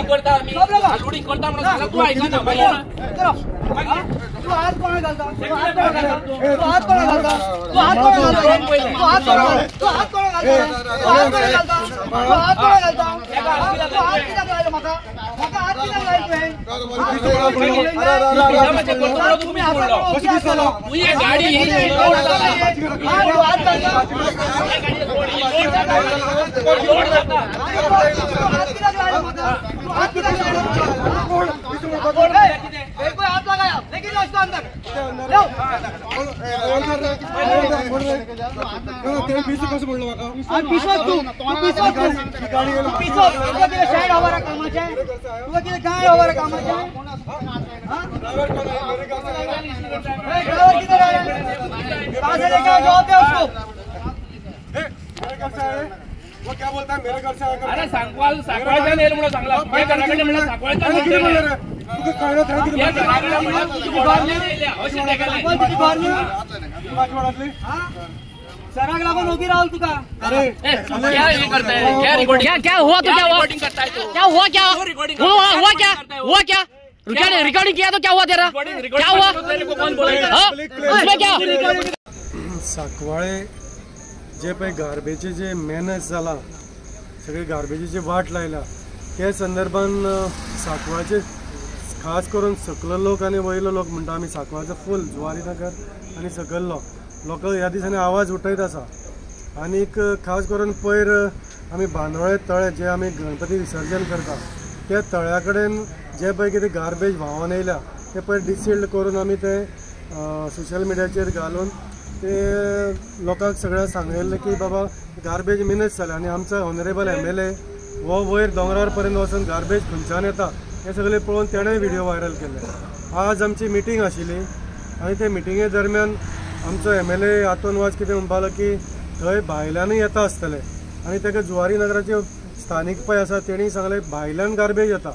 करता आम्ही लुडिंग करता म्हणून सांगला तू ऐका ना बाई तू हात कोण घालता तू हात कोण घालता तू हात कोण घालता तू हात कोण घालता तू हात कोण घालता तू हात कोण घालता तू हात कोण घालता तू हात कोण घालता तू हात कित्याक लायलो म्हाका म्हाका हात कित्याक लायलो तुम्ही बोललो तू ये गाडी हात घालता हाथ लगाया लेकिन उसको अंदर साइड हवा कामाचे तुला किती काय हवा कामाचे ड्राइवर किधर है कहां से लेकर जवाब दे उसको वो क्या बोलता है मेरे घर से आकर अरे सांगवाळचा नेल म्हणून सांगला मी घराकडे म्हणलं सांगवाळचा किती बोलणार आहे तू काय काय किती या घराकडे म्हणलं तुझी बाहेर नेले औषध टाकायला तुझी बाहेर ने वाटली हां सराग लागून उभी राहुल तुका अरे क्या ये करता है क्या रिकॉर्डिंग क्या हुआ तो क्या हुआ रिकॉर्डिंग करता है तो क्या हुआ क्या हुआ क्या रिकॉर्डिंग किया तो क्या हुआ तेरा क्या हुआ कौन बोलेगा उसमें क्या साकवाळे जे पळय गार्बेजी जे मॅनेज जाला सगळे गार्बेजीची वाट लायला त्या संदर्भान साकवाळचे खास करून सकलो लोक आनी वयलो लोक म्हणटा आमी साकवाळचो फूल जुवारी नगर आनी सकयल्लो लोक ह्या दिसांनी आवाज उठयत आसा आनीक खास करून पयर आमी बांदोळे तळे जे आमी गणपती विसर्जन करता त्या तळ्या कडेन जे पळय कितें गार्बेज व्हांवोन येयल्या ते पयर डिसिल्ड करून आमी ते सोशल मिडियाचेर घालून ते लोकांक सगळ्यांक सांगयल्लें की बाबा गार्बेज मॅनेज जालें आनी आमचो ऑनरेबल MLA हो वयर दोंगरार पर्यंत वचून गार्बेज खंयच्यान येता हे सगळें पळोवन तेणें व्हिडिओ व्हायरल केले. आज आमची मिटींग आशिल्ली आनी ते मिटिंगे दरम्यान आमचो MLA हातून वाज कितें म्हणपाक लागलो की थंय भायल्यानूय येता आसतले आनी ताका जुवारी नगराचे स्थानीक पळय आसा तेणी सांगलें भायल्यान गार्बेज येता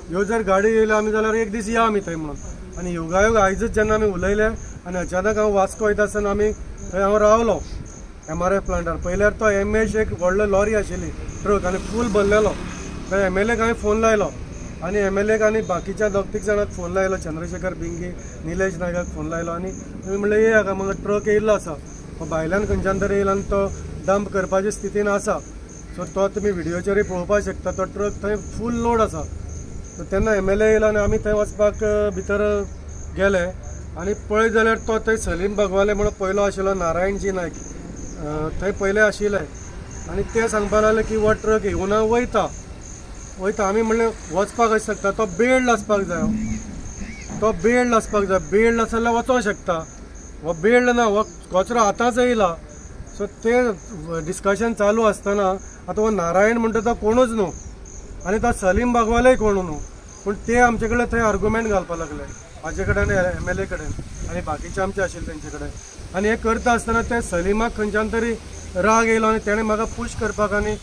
ह्यो जर गाडी येयल्यो आमी जाल्यार एक दीस या आमी थंय म्हणून आनी योगायोग आयजच जेन्ना आमी उलयले आनी अचानक हांव वास्को वयता आसतना आमी थंय हांव रावलो MRF प्लांटार. पयल्यार तो MH एक व्हडलो लॉरी आशिल्ली ट्रक आनी फूल भरलेलो थंय MLAक हांवें फोन लायलो आनी MLAक आनी बाकीच्या दोग तीग जाणांक फोन लायलो चंद्रशेखर बिंगी निलेश नायकाक फोन लायलो आनी तुमी म्हणलें येयाका म्हाका ट्रक येयल्लो आसा तो भायल्यान खंयच्यान तरी येयला आनी तो डंप करपाचे स्थितीन आसा सो तो तुमी व्हिडिओचेरूय पळोवपाक शकता तो ट्रक थंय फूल लोड आसा. सो तेन्ना MLA येयलो आनी आमी थंय वचपाक भितर गेले आनी पळय जाल्यार तो थंय सलीम भगवाले म्हणून पयलो आशिल्लो नारायणजी नायक थंय पयले आशिल्ले आनी ते सांगपाक लागले की हो ट्रक येवना वयता आमी म्हणलें वचपाक कशें शकता तो बेल्ड आसपाक जाय बेल्ड आसा जाल्यार वचोंक शकता हो बेल्ड ना हो कचरो आतांच येयला. सो ते डिस्कशन चालू आसतना आतां हो नारायण म्हणटा तो कोणूच न्हू आनी तो सलीम भगवालेय कोण न्हू पूण ते आमचे कडेन थंय आर्ग्युमेंट घालपाक लागले म्हाजे कडेन आनी MLA कडेन आनी बाकीचे आमचे आशिल्ले तेंचे कडेन आनी हे करता आसतना ते सलीमाक खंयच्यान तरी राग येयलो आनी तेणें म्हाका पुश करपाक आनी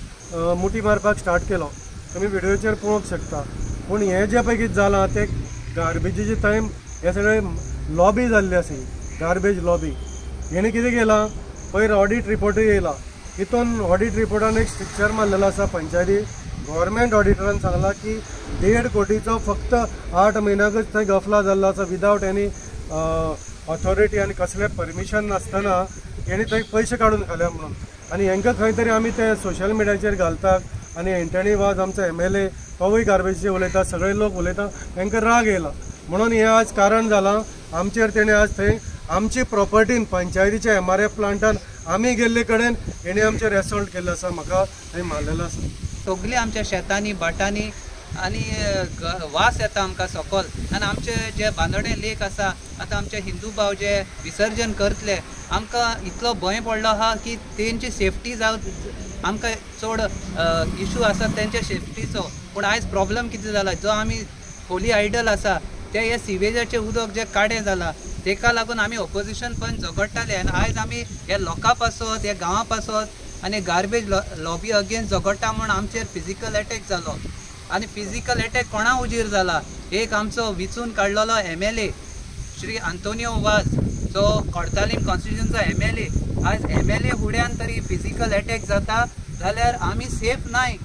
मुठी मारपाक स्टार्ट केलो. तुमी व्हिडिओचेर पळोवंक शकता. पूण हे जे पळय कितें जालां ते गार्बेजीचे थंय हे सगळे लॉबी जाल्ली आसा गार्बेज लॉबी. हेणें कितें केलां पयर ऑडीट रिपोर्टूय येयला हितून ऑडीट रिपोर्टान एक स्ट्रिक्चर मारलेलो आसा पंचायती गव्हर्मेंट ऑडिटरान सांगला की 1.5 कोटीचो फक्त 8 म्हयन्याकच थंय गफला जाल्लो आसा विदावट एनी ऑथॉरिटी आनी कसलें परमिशन नासतना हेणी थंय पयशे काडून घाल्या म्हणून आनी हांकां खंय तरी आमी ते सोशल मिडियाचेर घालतात आनी हेंच्यांनी वाज आमचो MLA तोवूय गार्बेजीचे उलयता सगळे लोक उलयता तांकां राग येयला म्हणून हें आज कारण जालां आमचेर तेणें आज थंय आमची प्रॉपर्टीन पंचायतीच्या MRF प्लांटान आमी गेल्ले कडेन हेणी आमचेर एसॉल्ट केल्लो आसा म्हाका थंय मारलेलो आसा. सगळी आमच्या शेतांनी भाटांनी आनी वास येता आमकां सकल आनी आमचे जे बांदोडे लेक आसा आतां आमचे हिंदू भाव जे विसर्जन करतले आमकां इतलो भंय पडलो आहा की तेंची सेफ्टी जावं आमकां चड इशू आसा तेंच्या सेफ्टीचो. पूण आयज प्रॉब्लम कितें जाला जो आमी होली आयडल आसा ते हे सिवेजाचें उदक जे काडें जाला तेका लागून आमी ऑपोजिशन पण झगडटाले आनी आयज आमी हे लोकां पासत हे गांवां पासत आनी गार्बेज लॉबी अगेन्स्ट झगडटा म्हूण आमचेर फिजिकल अटॅक जालो आनी फिजिकल अटॅक कोणा उजीर जाला एक आमचो विचून काडलेलो MLA श्री आंतोनियो वाज जो कोर्तालीम कॉन्स्टिट्युशनचो MLA आयज MLA फुड्यान तरी फिजिकल अटॅक जाता जाल्यार आमी सेफ नाय